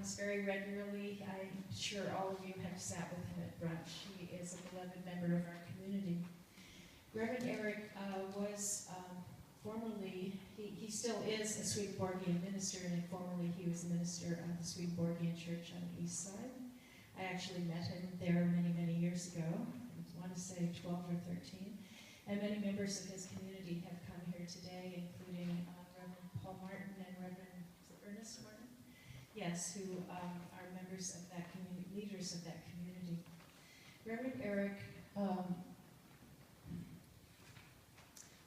comes very regularly. I'm sure all of you have sat with him at brunch. He is a beloved member of our community. Reverend Eric was formerly, he still is a Swedenborgian minister, and formerly he was a minister of the Swedenborgian Church on the east side. I actually met him there many, many years ago. I want to say 12 or 13. And many members of his community have come here today, including Reverend Paul Martin and Reverend Ernest Martin. Yes, who are members of that community, leaders of that community. Reverend Eric, I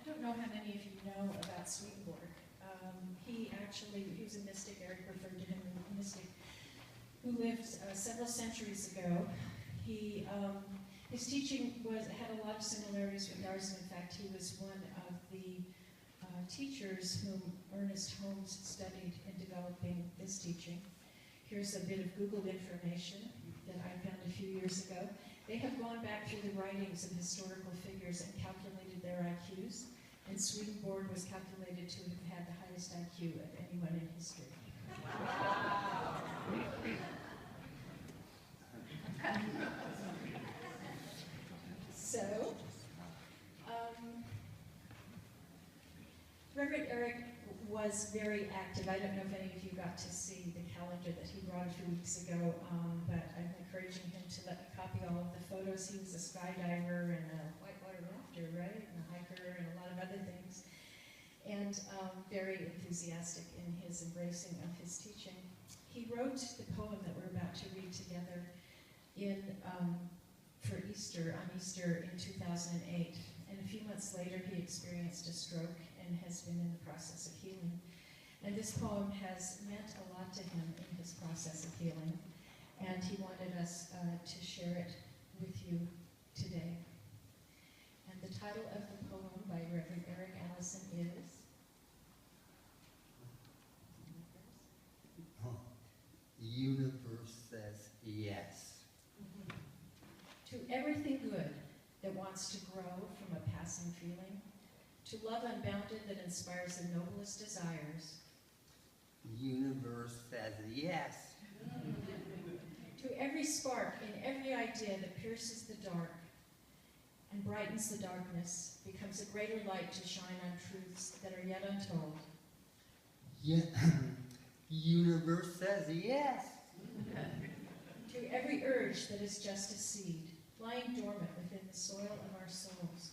don't know how many of you know about Swedenborg. He was a mystic. Eric referred to him as a mystic, who lived several centuries ago. His teaching had a lot of similarities with ours, and in fact, he was one of the teachers whom Ernest Holmes studied in developing this teaching. Here's a bit of Googled information that I found a few years ago. They have gone back through the writings of historical figures and calculated their IQs, and Swedenborg was calculated to have had the highest IQ of anyone in history. So, Reverend Eric was very active. I don't know if any of you got to see the calendar that he brought a few weeks ago, but I'm encouraging him to let me copy all of the photos. He was a skydiver and a whitewater rafter, right? And a hiker and a lot of other things. And very enthusiastic in his embracing of his teaching. He wrote the poem that we're about to read together for Easter, on Easter in 2008. And a few months later, he experienced a stroke and has been in the process of healing. And this poem has meant a lot to him in his process of healing. And he wanted us to share it with you today. And the title of the poem by Reverend Eric Allison is? The universe says yes. To everything good that wants to grow from a passing feeling, to love unbounded that inspires the noblest desires. The universe says yes. To every spark in every idea that pierces the dark and brightens the darkness, becomes a greater light to shine on truths that are yet untold. Yeah. The universe says yes. To every urge that is just a seed, lying dormant within the soil of our souls,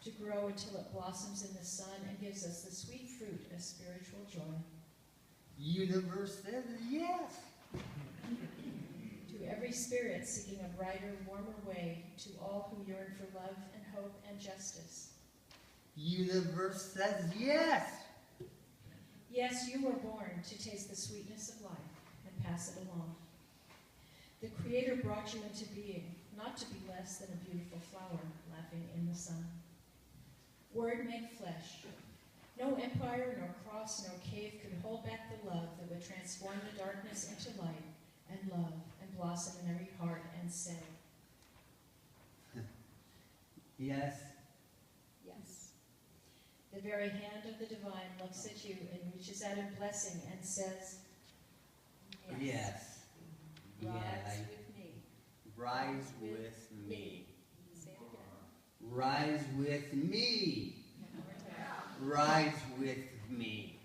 to grow until it blossoms in the sun and gives us the sweet fruit of spiritual joy. The universe says yes. To every spirit seeking a brighter, warmer way, to all who yearn for love and hope and justice. The universe says yes. Yes, you were born to taste the sweetness of life and pass it along. The Creator brought you into being, not to be less than a beautiful flower laughing in the sun. Word made flesh. No empire, nor cross, nor cave could hold back the love that would transform the darkness into light and love and blossom in every heart and say, Yes. yes. The very hand of the divine looks at you and reaches out in blessing and says, Yes. Rise Yeah. with me. Rise with me. Say it again. Rise with me. One more time. Rise with me.